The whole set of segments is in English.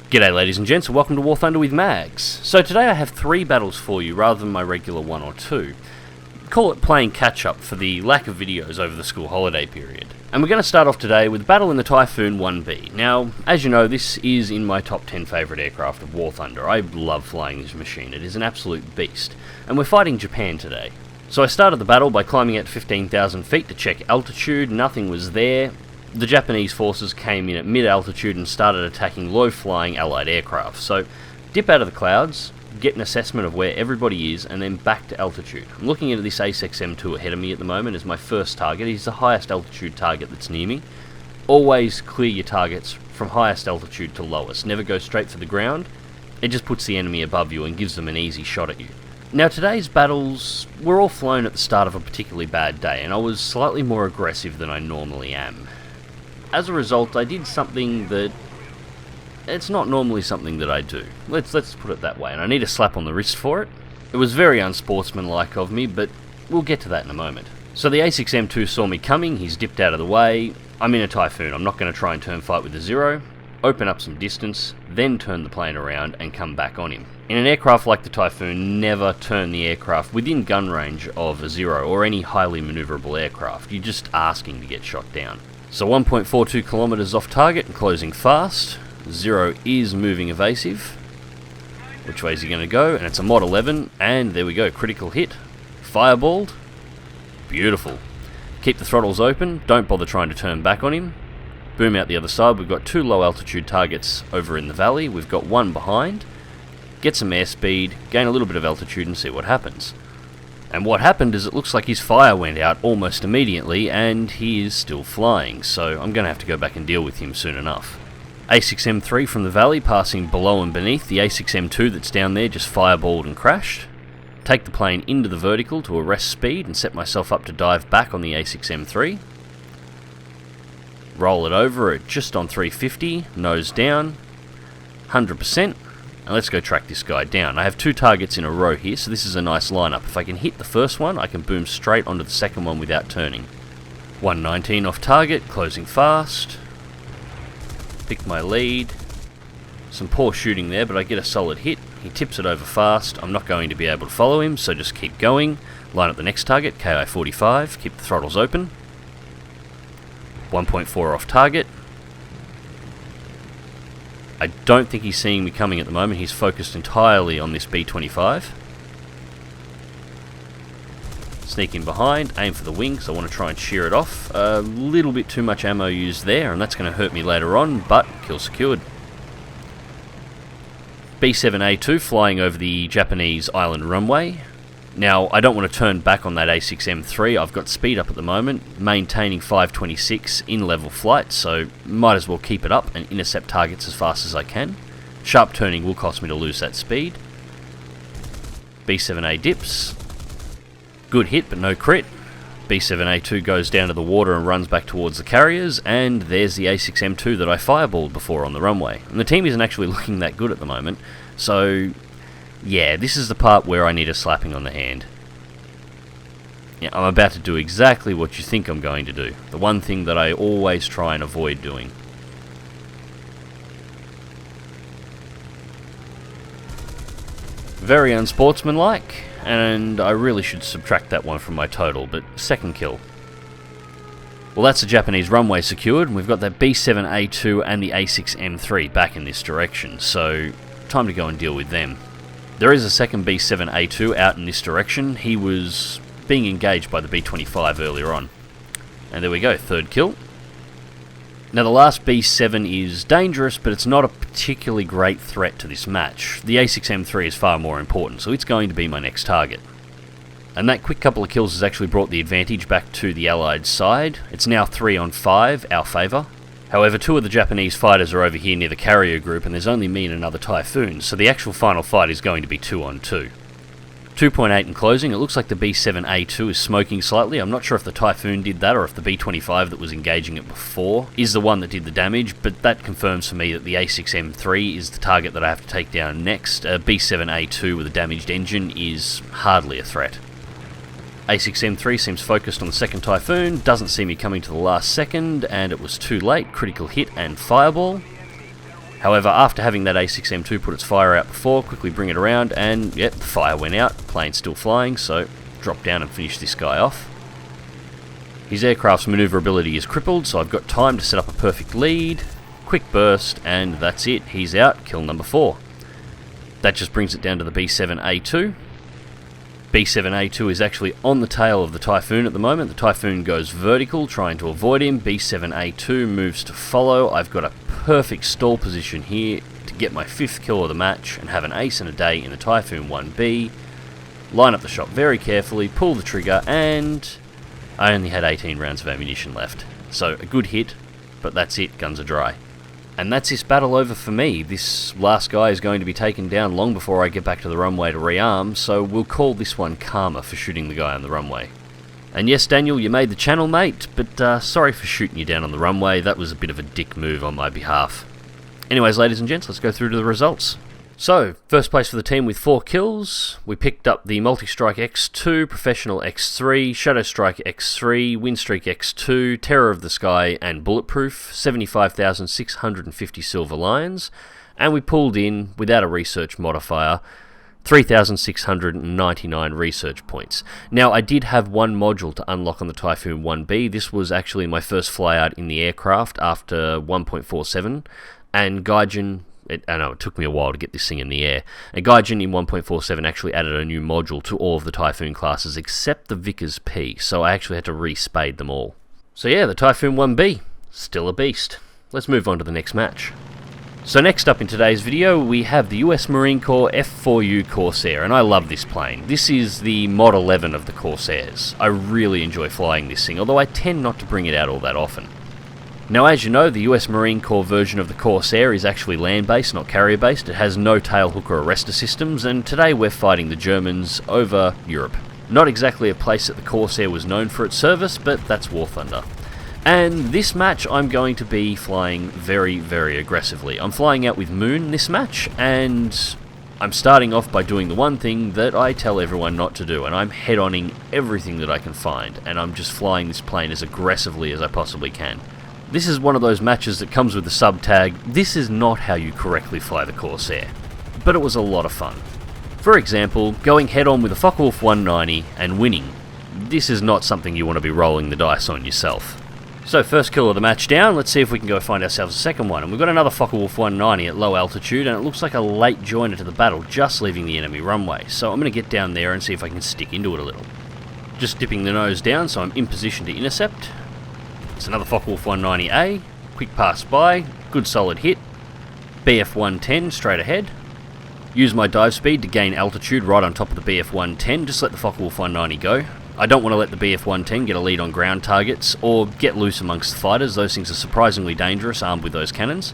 G'day ladies and gents, and welcome to War Thunder with Mags. So today I have 3 battles for you rather than my regular 1 or 2. Call it playing catch up for the lack of videos over the school holiday period. And we're going to start off today with a battle in the Typhoon 1b. Now, as you know, this is in my top 10 favourite aircraft of War Thunder. I love flying this machine, it is an absolute beast. And we're fighting Japan today. So I started the battle by climbing out 15,000 feet to check altitude, nothing was there. The Japanese forces came in at mid-altitude and started attacking low-flying Allied aircraft. So, dip out of the clouds, get an assessment of where everybody is, and then back to altitude. I'm looking at this ACEX M2 ahead of me at the moment as my first target. He's the highest altitude target that's near me. Always clear your targets from highest altitude to lowest. Never go straight for the ground. It just puts the enemy above you and gives them an easy shot at you. Now today's battles were all flown at the start of a particularly bad day, and I was slightly more aggressive than I normally am. As a result, I did something that it's not normally something that I do. Let's put it that way, and I need a slap on the wrist for it. It was very unsportsmanlike of me, but we'll get to that in a moment. So the ACEX M2 saw me coming, he's dipped out of the way. I'm in a Typhoon, I'm not going to try and turn fight with the Zero. Open up some distance, then turn the plane around and come back on him. In an aircraft like the Typhoon, never turn the aircraft within gun range of a Zero or any highly manoeuvrable aircraft. You're just asking to get shot down. So 1.42 kilometers off target and closing fast. Zero is moving evasive. Which way is he going to go? And it's a Mod 11, and there we go, critical hit. Fireballed. Beautiful. Keep the throttles open, don't bother trying to turn back on him. Boom out the other side, we've got 2 low altitude targets over in the valley, we've got 1 behind. Get some airspeed, gain a little bit of altitude and see what happens. And what happened is it looks like his fire went out almost immediately and he is still flying, so I'm going to have to go back and deal with him soon enough. ACEX M3 from the valley passing below and beneath. The ACEX M2 that's down there just fireballed and crashed. Take the plane into the vertical to arrest speed and set myself up to dive back on the ACEX M3. Roll it over at just on 350, nose down, 100%. And let's go track this guy down. I have 2 targets in a row here, so this is a nice lineup. If I can hit the first one, I can boom straight onto the second one without turning. 119 off target, closing fast. Pick my lead. Some poor shooting there, but I get a solid hit. He tips it over fast. I'm not going to be able to follow him, so just keep going. Line up the next target, KI-45. Keep the throttles open. 1.4 off target. I don't think he's seeing me coming at the moment. He's focused entirely on this B-25. Sneak in behind, aim for the wing, because I want to try and shear it off. A little bit too much ammo used there, and that's going to hurt me later on, but kill secured. B-7A2 flying over the Japanese island runway. Now, I don't want to turn back on that ACEX M3. I've got speed up at the moment, maintaining 526 in level flight, so might as well keep it up and intercept targets as fast as I can. Sharp turning will cost me to lose that speed. B-7A dips. Good hit, but no crit. B-7A2 goes down to the water and runs back towards the carriers, and there's the ACEX M2 that I fireballed before on the runway. And the team isn't actually looking that good at the moment, so yeah, this is the part where I need a slapping on the hand. Yeah, I'm about to do exactly what you think I'm going to do. The one thing that I always try and avoid doing. Very unsportsmanlike, and I really should subtract that one from my total, but second kill. Well, that's the Japanese runway secured, and we've got that B-7A2 and the ACEX M3 back in this direction, so time to go and deal with them. There is a second B-7A2 out in this direction. He was being engaged by the B-25 earlier on. And there we go, third kill. Now the last B-7 is dangerous, but it's not a particularly great threat to this match. The ACEX M3 is far more important, so it's going to be my next target. And that quick couple of kills has actually brought the advantage back to the Allied side. It's now 3 on 5, our favour. However, 2 of the Japanese fighters are over here near the carrier group, and there's only me and another Typhoon, so the actual final fight is going to be 2 on 2. 2.8 in closing. It looks like the B-7A2 is smoking slightly. I'm not sure if the Typhoon did that or if the B-25 that was engaging it before is the one that did the damage, but that confirms for me that the ACEX M3 is the target that I have to take down next. B-7A2 with a damaged engine is hardly a threat. ACEX M3 seems focused on the second Typhoon, doesn't see me coming to the last second, and it was too late. Critical hit and fireball. However, after having that A6M2 put its fire out before, quickly bring it around, and yep, the fire went out, plane's still flying, so drop down and finish this guy off. His aircraft's manoeuvrability is crippled, so I've got time to set up a perfect lead, quick burst, and that's it, he's out, kill number 4. That just brings it down to the B7A2. B7A2 is actually on the tail of the Typhoon at the moment. The Typhoon goes vertical, trying to avoid him. B7A2 moves to follow. I've got a perfect stall position here to get my 5th kill of the match and have an ace and a day in the Typhoon 1B. Line up the shot very carefully, pull the trigger, and I only had 18 rounds of ammunition left. So a good hit, but that's it, guns are dry. And that's this battle over for me. This last guy is going to be taken down long before I get back to the runway to rearm, so we'll call this one karma for shooting the guy on the runway. And yes, Daniel, you made the channel, mate, but sorry for shooting you down on the runway. That was a bit of a dick move on my behalf. Anyways, ladies and gents, let's go through to the results. So, first place for the team with 4 kills. We picked up the Multi-Strike X2, Professional X3, Shadow Strike X3, Windstreak X2, Terror of the Sky, and Bulletproof, 75,650 silver lions, and we pulled in, without a research modifier, 3,699 research points. Now, I did have one module to unlock on the Typhoon 1B. This was actually my first flyout in the aircraft after 1.47, and Gaijin... I know it took me a while to get this thing in the air. And Gaijin in 1.47 actually added a new module to all of the Typhoon classes except the Vickers P, so I actually had to re-spade them all. So yeah, the Typhoon 1B, still a beast. Let's move on to the next match. So next up in today's video, we have the US Marine Corps F4U Corsair, and I love this plane. This is the Mod 11 of the Corsairs. I really enjoy flying this thing, although I tend not to bring it out all that often. Now, as you know, the US Marine Corps version of the Corsair is actually land-based, not carrier-based. It has no tailhook or arrestor systems, and today we're fighting the Germans over Europe. Not exactly a place that the Corsair was known for its service, but that's War Thunder. And this match I'm going to be flying very, very aggressively. I'm flying out with Moon this match, and I'm starting off by doing the one thing that I tell everyone not to do, and I'm head-onning everything that I can find, and I'm just flying this plane as aggressively as I possibly can. This is one of those matches that comes with the sub-tag, "This is not how you correctly fly the Corsair." But it was a lot of fun. For example, going head-on with a Focke-Wulf 190 and winning. This is not something you want to be rolling the dice on yourself. So first kill of the match down, let's see if we can go find ourselves a second one. And we've got another Focke-Wulf 190 at low altitude, and it looks like a late joiner to the battle, just leaving the enemy runway. So I'm going to get down there and see if I can stick into it a little. Just dipping the nose down so I'm in position to intercept. It's another Focke-Wulf 190A, quick pass by, good solid hit, BF 110 straight ahead. Use my dive speed to gain altitude right on top of the BF 110, just let the Focke-Wulf 190 go. I don't want to let the BF 110 get a lead on ground targets or get loose amongst the fighters. Those things are surprisingly dangerous armed with those cannons.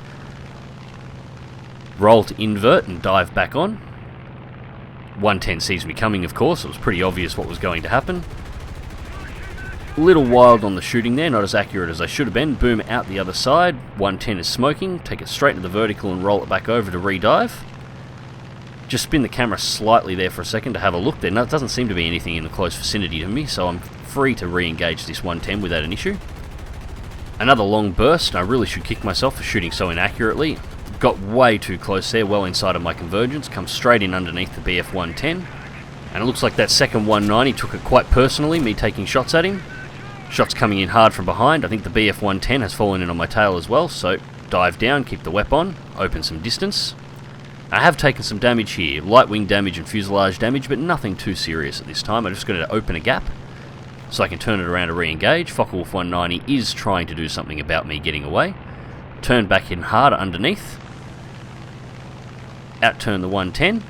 Roll to invert and dive back on. 110 sees me coming, of course. It was pretty obvious what was going to happen. A little wild on the shooting there, not as accurate as I should have been. Boom out the other side. 110 is smoking. Take it straight into the vertical and roll it back over to re-dive. Just spin the camera slightly there for a second to have a look. There doesn't seem to be anything in the close vicinity to me, so I'm free to re-engage this 110 without an issue. Another long burst. I really should kick myself for shooting so inaccurately. Got way too close there, well inside of my convergence. Come straight in underneath the BF 110. And it looks like that second 190 took it quite personally, me taking shots at him. Shots coming in hard from behind. I think the BF 110 has fallen in on my tail as well, so dive down, keep the WEP on, open some distance. I have taken some damage here, light wing damage and fuselage damage, but nothing too serious at this time. I'm just going to open a gap so I can turn it around to re-engage. Focke-Wulf 190 is trying to do something about me getting away. Turn back in harder underneath. Out-turn the 110.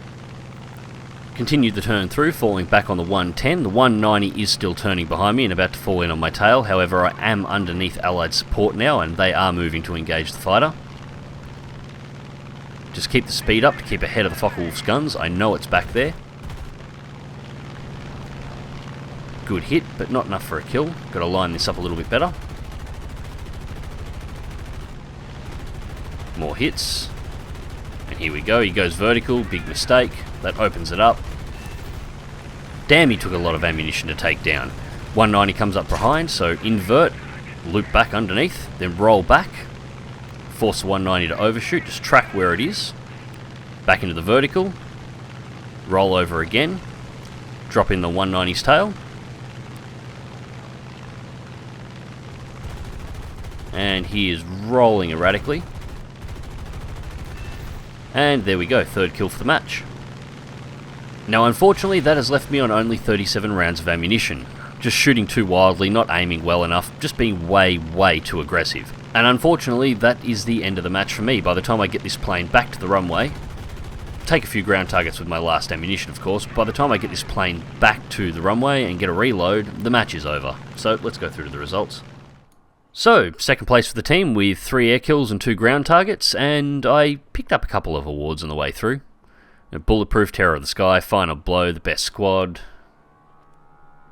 Continue the turn through, falling back on the 110. The 190 is still turning behind me and about to fall in on my tail. However, I am underneath Allied support now, and they are moving to engage the fighter. Just keep the speed up to keep ahead of the Focke-Wulf's guns. I know it's back there. Good hit, but not enough for a kill. Got to line this up a little bit better. More hits. And here we go, he goes vertical, big mistake. That opens it up. Damn, he took a lot of ammunition to take down. 190 comes up behind, so invert, loop back underneath, then roll back. force the 190 to overshoot, just track where it is, back into the vertical, roll over again, drop in the 190's tail, and he is rolling erratically, and there we go, third kill for the match. Now unfortunately that has left me on only 37 rounds of ammunition, just shooting too wildly, not aiming well enough, just being way too aggressive. And unfortunately that is the end of the match for me. By the time I get this plane back to the runway, take a few ground targets with my last ammunition of course, by the time I get this plane back to the runway and get a reload, the match is over. So let's go through to the results. So, second place for the team with 3 air kills and 2 ground targets, and I picked up a couple of awards on the way through. Bulletproof, Terror of the Sky, Final Blow, the best squad.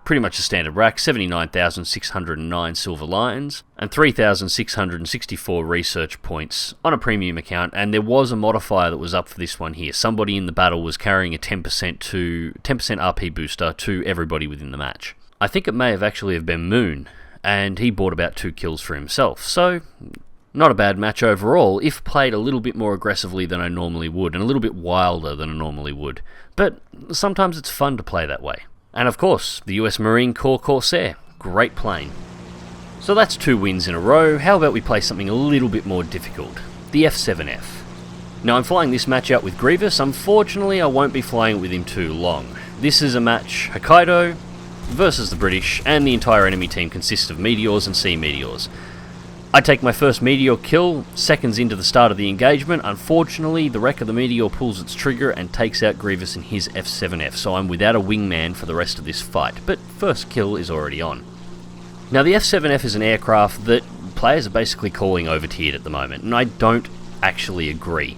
Pretty much a standard rack, 79,609 Silver Lions, and 3,664 research points on a premium account, and there was a modifier that was up for this one here. Somebody in the battle was carrying a 10% RP booster to everybody within the match. I think it may have actually have been Moon, and he bought about 2 kills for himself, so not a bad match overall, if played a little bit more aggressively than I normally would, and a little bit wilder than I normally would. But sometimes it's fun to play that way. And of course, the US Marine Corps Corsair, great plane. So that's 2 wins in a row. How about we play something a little bit more difficult, the F7F. Now I'm flying this match out with Grievous. Unfortunately I won't be flying it with him too long. This is a match Hokkaido versus the British, and the entire enemy team consists of Meteors and Sea Meteors. I take my first Meteor kill seconds into the start of the engagement. Unfortunately, the wreck of the Meteor pulls its trigger and takes out Grievous in his F7F, so I'm without a wingman for the rest of this fight, but first kill is already on. Now the F7F is an aircraft that players are basically calling over-tiered at the moment, and I don't actually agree.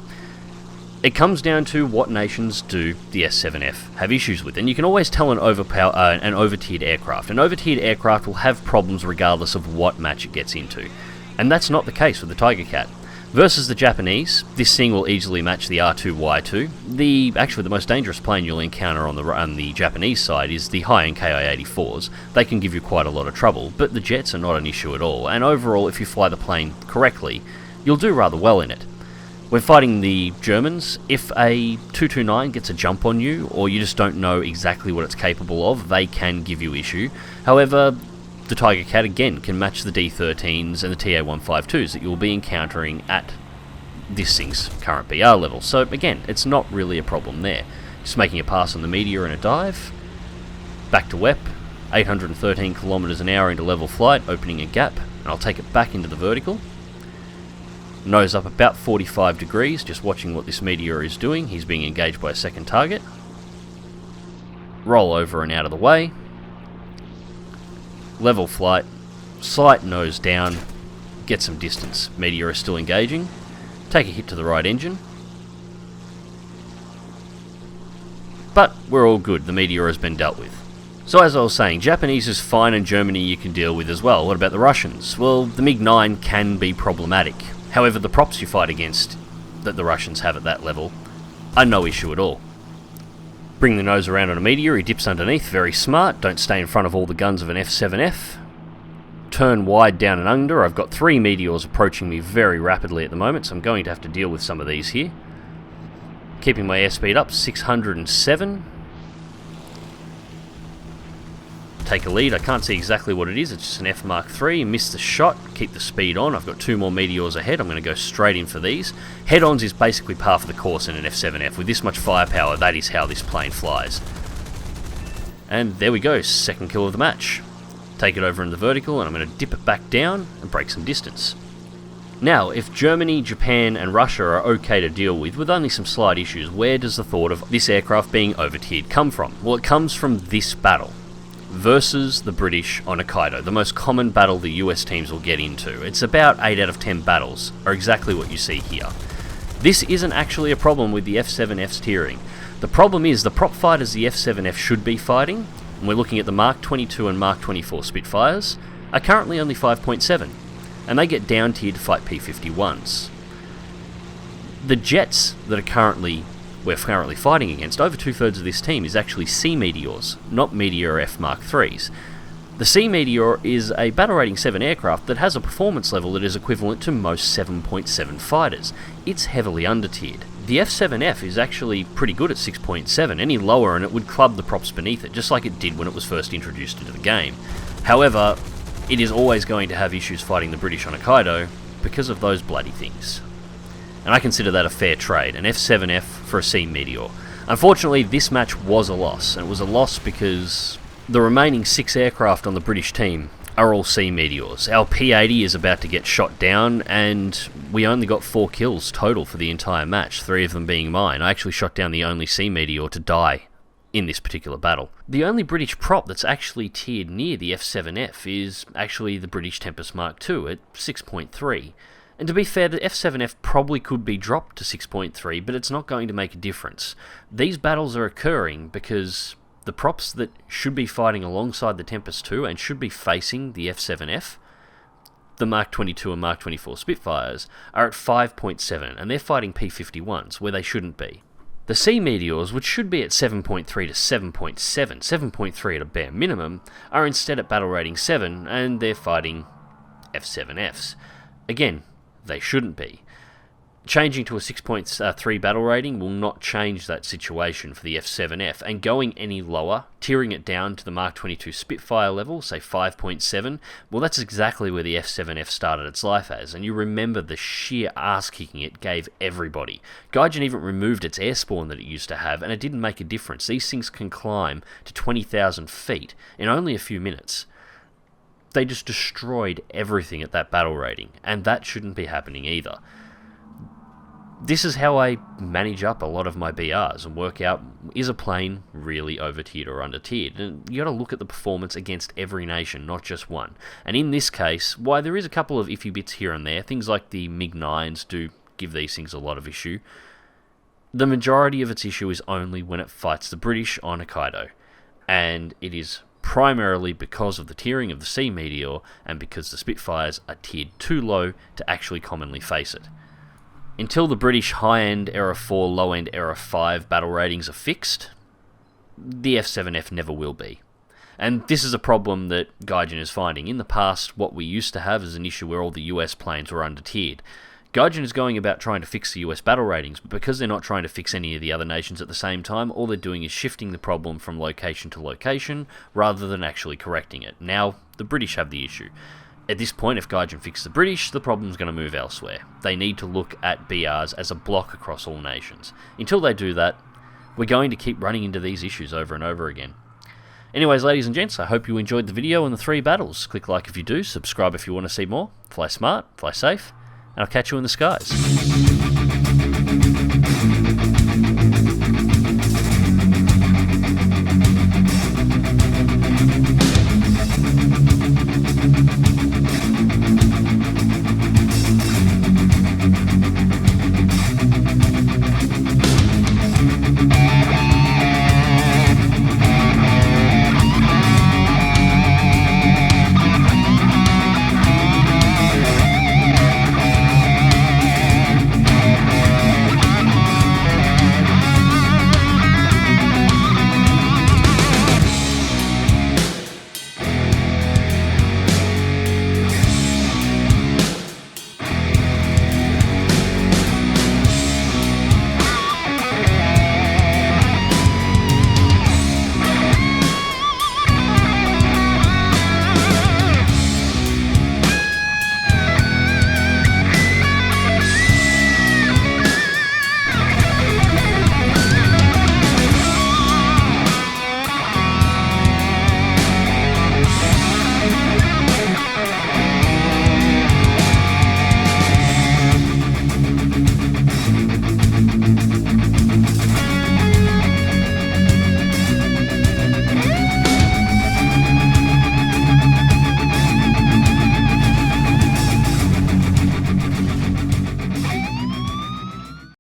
It comes down to what nations do the S7F have issues with, and you can always tell an over-tiered aircraft. An over-tiered aircraft will have problems regardless of what match it gets into, and that's not the case with the Tigercat. Versus the Japanese, this thing will easily match the R2Y2. Actually, the most dangerous plane you'll encounter on the Japanese side is the high-end Ki-84s. They can give you quite a lot of trouble, but the jets are not an issue at all, and overall, if you fly the plane correctly, you'll do rather well in it. When fighting the Germans, if a 229 gets a jump on you, or you just don't know exactly what it's capable of, they can give you issue. However, the Tigercat again can match the D13s and the TA-152s that you'll be encountering at this thing's current BR level. So again, it's not really a problem there. Just making a pass on the Meteor in a dive, back to WEP, 813 kilometers an hour into level flight, opening a gap, and I'll take it back into the vertical. Nose up about 45 degrees, just watching what this Meteor is doing. He's being engaged by a second target. Roll over and out of the way. Level flight, slight nose down, get some distance. Meteor is still engaging. Take a hit to the right engine. But we're all good, the Meteor has been dealt with. So as I was saying, Japanese is fine and Germany you can deal with as well. What about the Russians? Well, the MiG-9 can be problematic. However, the props you fight against that the Russians have at that level are no issue at all. Bring the nose around on a Meteor, he dips underneath, very smart, don't stay in front of all the guns of an F7F. Turn wide down and under. I've got 3 Meteors approaching me very rapidly at the moment, so I'm going to have to deal with some of these here. Keeping my airspeed up, 607. Take a lead, I can't see exactly what it is, it's just an F Mark III, miss the shot, keep the speed on. I've got 2 more Meteors ahead, I'm going to go straight in for these. Head-ons is basically par for the course in an F7F. With this much firepower, that is how this plane flies. And there we go, second kill of the match. Take it over in the vertical, and I'm going to dip it back down and break some distance. Now, if Germany, Japan and Russia are okay to deal with only some slight issues, where does the thought of this aircraft being over-tiered come from? Well, it comes from this battle versus the British on Hokkaido, the most common battle the US teams will get into. It's about 8 out of 10 battles are exactly what you see here. This isn't actually a problem with the F7F's tiering. The problem is the prop fighters the F7F should be fighting, and we're looking at the Mark 22 and Mark 24 Spitfires, are currently only 5.7, and they get down tiered to fight P-51s. The jets that we're currently fighting against, over 2/3 of this team is actually Sea Meteors, not Meteor F Mark IIIs. The Sea Meteor is a battle rating 7 aircraft that has a performance level that is equivalent to most 7.7 fighters. It's heavily under-tiered. The F7F is actually pretty good at 6.7, any lower and it would club the props beneath it, just like it did when it was first introduced into the game. However, it is always going to have issues fighting the British on Hokkaido because of those bloody things. And I consider that a fair trade, an F7F for a Sea Meteor. Unfortunately, this match was a loss, and it was a loss because the remaining 6 aircraft on the British team are all Sea Meteors. Our P-80 is about to get shot down, and we only got 4 kills total for the entire match, 3 of them being mine. I actually shot down the only Sea Meteor to die in this particular battle. The only British prop that's actually tiered near the F7F is actually the British Tempest Mark II at 6.3. And to be fair, the F7F probably could be dropped to 6.3, but it's not going to make a difference. These battles are occurring because the props that should be fighting alongside the Tempest II and should be facing the F7F, the Mark 22 and Mark 24 Spitfires, are at 5.7, and they're fighting P51s, where they shouldn't be. The Sea Meteors, which should be at 7.3 to 7.7, 7.3 at a bare minimum, are instead at battle rating 7, and they're fighting F7Fs. Again, they shouldn't be. Changing to a 6.3 battle rating will not change that situation for the F7F, and going any lower, tiering it down to the Mark 22 Spitfire level, say 5.7, well that's exactly where the F7F started its life as, and you remember the sheer ass-kicking it gave everybody. Gaijin even removed its air spawn that it used to have, and it didn't make a difference. These things can climb to 20,000 feet in only a few minutes. They just destroyed everything at that battle rating, and that shouldn't be happening either. This is how I manage up a lot of my BRs and work out, is a plane really over-tiered or under-tiered? And you got to look at the performance against every nation, not just one. And in this case, while there is a couple of iffy bits here and there, things like the MiG-9s do give these things a lot of issue, the majority of its issue is only when it fights the British on Hokkaido. And it is primarily because of the tiering of the Sea Meteor and because the Spitfires are tiered too low to actually commonly face it. Until the British high-end Era 4, low-end Era 5 battle ratings are fixed, the F7F never will be. And this is a problem that Gaijin is finding. In the past, what we used to have is an issue where all the US planes were under-tiered. Gaijin is going about trying to fix the US battle ratings, but because they're not trying to fix any of the other nations at the same time, all they're doing is shifting the problem from location to location, rather than actually correcting it. Now, the British have the issue. At this point, if Gaijin fix the British, the problem's going to move elsewhere. They need to look at BRs as a block across all nations. Until they do that, we're going to keep running into these issues over and over again. Anyways, ladies and gents, I hope you enjoyed the video on the 3 battles. Click like if you do, subscribe if you want to see more. Fly smart, fly safe, and I'll catch you in the skies.